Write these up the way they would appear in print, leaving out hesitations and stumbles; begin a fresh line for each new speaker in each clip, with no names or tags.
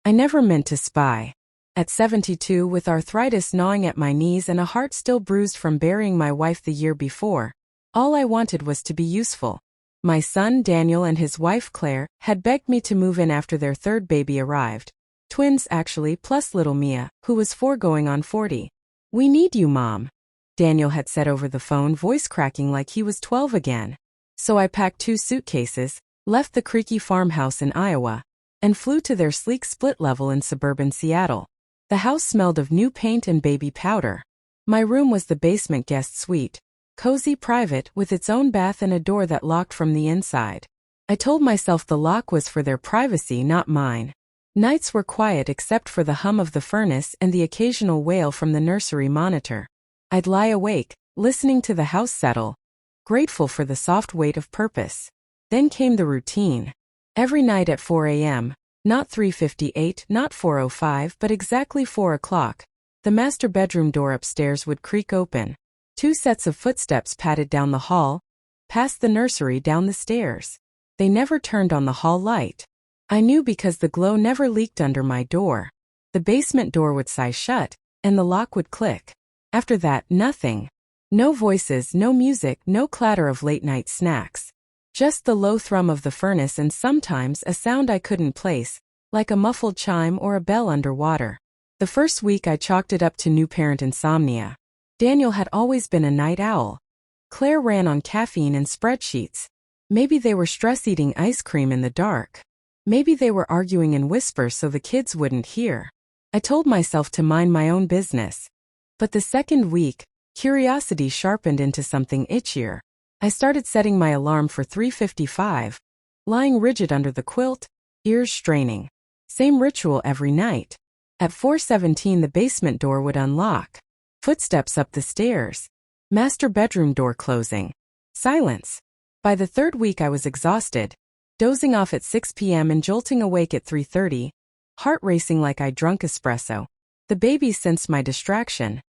I never meant to spy. At 72, with arthritis gnawing at my knees and a heart still bruised from burying my wife the year before, all I wanted was to be useful. My son Daniel and his wife Claire had begged me to move in after their third baby arrived. Twins actually, plus little Mia, who was 4 going on 40. "We need you, Mom," Daniel had said over the phone, voice cracking like he was 12 again. So I packed 2 suitcases, left the creaky farmhouse in Iowa, and flew to their sleek split level in suburban Seattle. The house smelled of new paint and baby powder. My room was the basement guest suite, cozy, private, with its own bath and a door that locked from the inside. I told myself the lock was for their privacy, not mine. Nights were quiet except for the hum of the furnace and the occasional wail from the nursery monitor. I'd lie awake, listening to the house settle, grateful for the soft weight of purpose. Then came the routine. Every night at 4 a.m., not 3:58, not 4:05, but exactly 4 o'clock, the master bedroom door upstairs would creak open. 2 sets of footsteps padded down the hall, past the nursery, down the stairs. They never turned on the hall light. I knew because the glow never leaked under my door. The basement door would sigh shut, and the lock would click. After that, nothing. No voices, no music, no clatter of late-night snacks. Just the low thrum of the furnace and sometimes a sound I couldn't place, like a muffled chime or a bell underwater. The first week I chalked it up to new parent insomnia. Daniel had always been a night owl. Claire ran on caffeine and spreadsheets. Maybe they were stress-eating ice cream in the dark. Maybe they were arguing in whispers so the kids wouldn't hear. I told myself to mind my own business. But the second week, curiosity sharpened into something itchier. I started setting my alarm for 3:55, lying rigid under the quilt, ears straining. Same ritual every night. At 4:17 the basement door would unlock. Footsteps up the stairs. Master bedroom door closing. Silence. By the third week I was exhausted, dozing off at 6 p.m. and jolting awake at 3:30, heart racing like I'd drunk espresso. The babies sensed my distraction.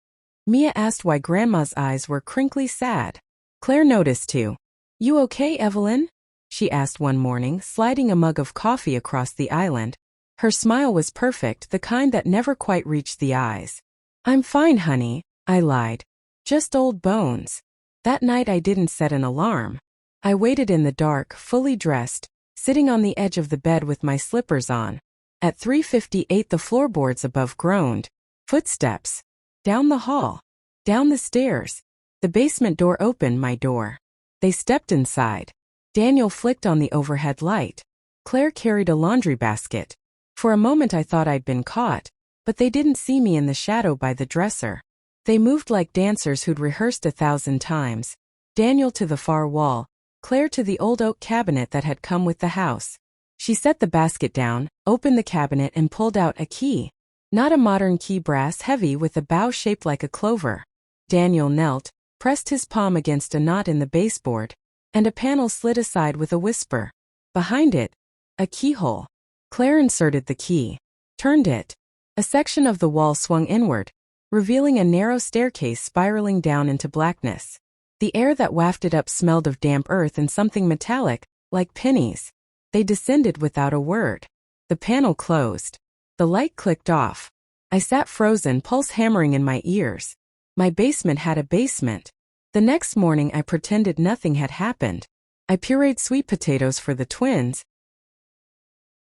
Mia asked why Grandma's eyes were crinkly sad. Claire noticed too. "You okay, Evelyn?" she asked one morning, sliding a mug of coffee across the island. Her smile was perfect, the kind that never quite reached the eyes. "I'm fine, honey," I lied. "Just old bones." That night I didn't set an alarm. I waited in the dark, fully dressed, sitting on the edge of the bed with my slippers on. At 3:58 the floorboards above groaned. Footsteps. Down the hall. Down the stairs. The basement door opened, my door. They stepped inside. Daniel flicked on the overhead light. Claire carried a laundry basket. For a moment I thought I'd been caught, but they didn't see me in the shadow by the dresser. They moved like dancers who'd rehearsed 1,000 times. Daniel to the far wall, Claire to the old oak cabinet that had come with the house. She set the basket down, opened the cabinet and pulled out a key. Not a modern key, brass heavy with a bow shaped like a clover. Daniel knelt, pressed his palm against a knot in the baseboard, and a panel slid aside with a whisper. Behind it, a keyhole. Claire inserted the key, turned it. A section of the wall swung inward, revealing a narrow staircase spiraling down into blackness. The air that wafted up smelled of damp earth and something metallic, like pennies. They descended without a word. The panel closed. The light clicked off. I sat frozen, pulse hammering in my ears. My basement had a basement. The next morning I pretended nothing had happened. I pureed sweet potatoes for the twins,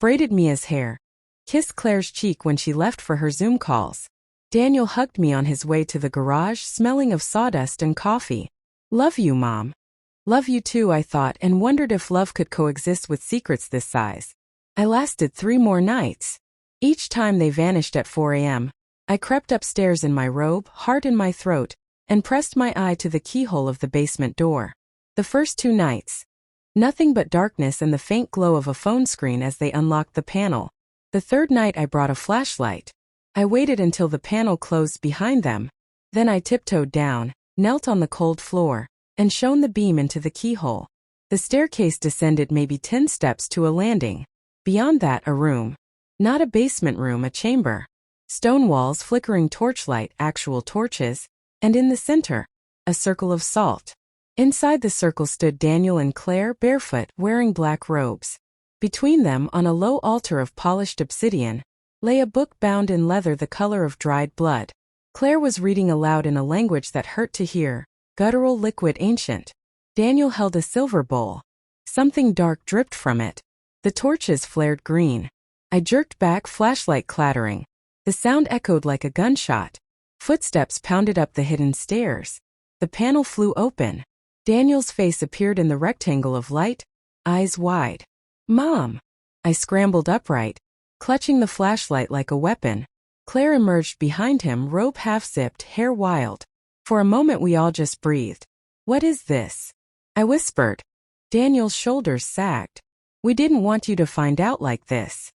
braided Mia's hair, kissed Claire's cheek when she left for her Zoom calls. Daniel hugged me on his way to the garage, smelling of sawdust and coffee. "Love you, Mom." Love you too, I thought, and wondered if love could coexist with secrets this size. I lasted 3 more nights. Each time they vanished at 4 a.m., I crept upstairs in my robe, heart in my throat, and pressed my eye to the keyhole of the basement door. The first 2 nights, nothing but darkness and the faint glow of a phone screen as they unlocked the panel. The third night I brought a flashlight. I waited until the panel closed behind them. Then I tiptoed down, knelt on the cold floor, and shone the beam into the keyhole. The staircase descended maybe 10 steps to a landing. Beyond that, a room. Not a basement room, a chamber. Stone walls, flickering torchlight, actual torches, and in the center, a circle of salt. Inside the circle stood Daniel and Claire, barefoot, wearing black robes. Between them, on a low altar of polished obsidian, lay a book bound in leather the color of dried blood. Claire was reading aloud in a language that hurt to hear, guttural liquid ancient. Daniel held a silver bowl. Something dark dripped from it. The torches flared green. I jerked back, flashlight clattering. The sound echoed like a gunshot. Footsteps pounded up the hidden stairs. The panel flew open. Daniel's face appeared in the rectangle of light, eyes wide. "Mom!" I scrambled upright, clutching the flashlight like a weapon. Claire emerged behind him, robe half-zipped, hair wild. For a moment we all just breathed. "What is this?" I whispered. Daniel's shoulders sagged. "We didn't want you to find out like this."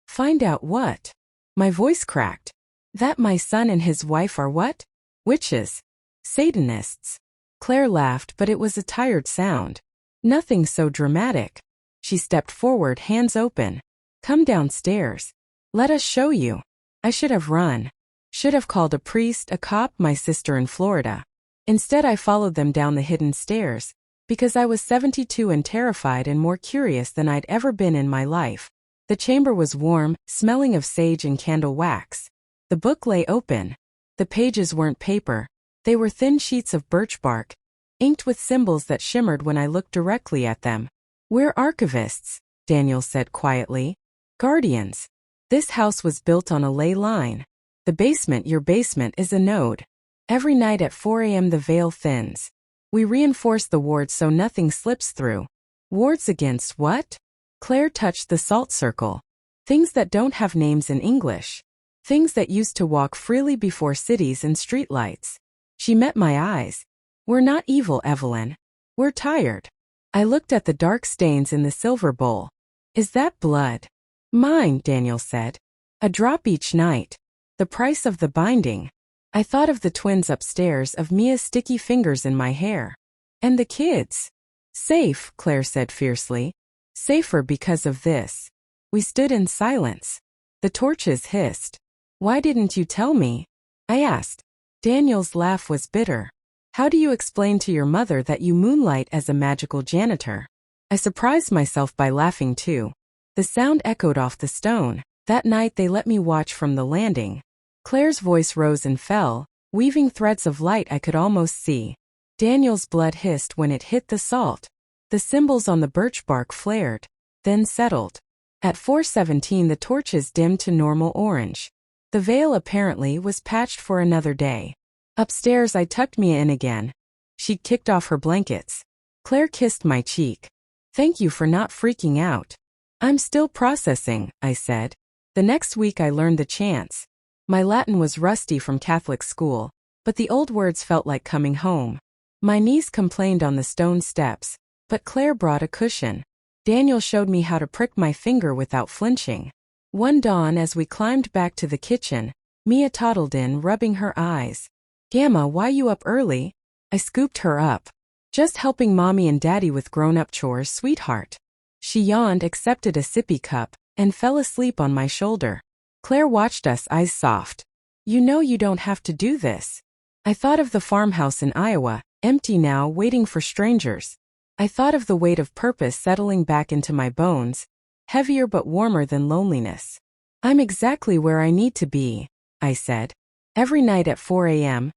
"Find out what?" My voice cracked. "That my son and his wife are what? Witches. Satanists." Claire laughed, but it was a tired sound. "Nothing so dramatic." She stepped forward, hands open. "Come downstairs. Let us show you." I should have run. Should have called a priest, a cop, my sister in Florida. Instead I followed them down the hidden stairs, because I was 72 and terrified and more curious than I'd ever been in my life. The chamber was warm, smelling of sage and candle wax. The book lay open. The pages weren't paper. They were thin sheets of birch bark, inked with symbols that shimmered when I looked directly at them. "We're archivists," Daniel said quietly. "Guardians. This house was built on a ley line. The basement, your basement, is a node. Every night at 4 a.m. the veil thins. We reinforce the wards so nothing slips through." "Wards against what?" Claire touched the salt circle. "Things that don't have names in English. Things that used to walk freely before cities and streetlights." She met my eyes. "We're not evil, Evelyn. We're tired." I looked at the dark stains in the silver bowl. "Is that blood?" "Mine," Daniel said. "A drop each night. The price of the binding." I thought of the twins upstairs, of Mia's sticky fingers in my hair. "And the kids?" "Safe," Claire said fiercely. "Safer because of this." We stood in silence. The torches hissed. "Why didn't you tell me?" I asked. Daniel's laugh was bitter. "How do you explain to your mother that you moonlight as a magical janitor?" I surprised myself by laughing too. The sound echoed off the stone. "That night they let me watch from the landing." Claire's voice rose and fell, weaving threads of light I could almost see. Daniel's blood hissed when it hit the salt. The symbols on the birch bark flared, then settled. At 4:17 the torches dimmed to normal orange. The veil apparently was patched for another day. Upstairs I tucked Mia in again. She kicked off her blankets. Claire kissed my cheek. "Thank you for not freaking out." "I'm still processing," I said. The next week I learned the chants. My Latin was rusty from Catholic school, but the old words felt like coming home. My knees complained on the stone steps, but Claire brought a cushion. Daniel showed me how to prick my finger without flinching. One dawn as we climbed back to the kitchen, Mia toddled in, rubbing her eyes. "Gamma, why you up early?" I scooped her up. "Just helping Mommy and Daddy with grown-up chores, sweetheart." She yawned, accepted a sippy cup, and fell asleep on my shoulder. Claire watched us, eyes soft. "You know you don't have to do this." I thought of the farmhouse in Iowa, empty now, waiting for strangers. I thought of the weight of purpose settling back into my bones, heavier but warmer than loneliness. "I'm exactly where I need to be," I said. Every night at 4 a.m.,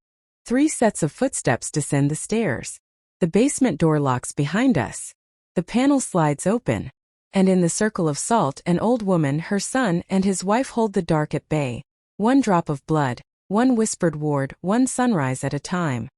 3 sets of footsteps descend the stairs. The basement door locks behind us. The panel slides open. And in the circle of salt, an old woman, her son, and his wife hold the dark at bay. One drop of blood, one whispered word, one sunrise at a time.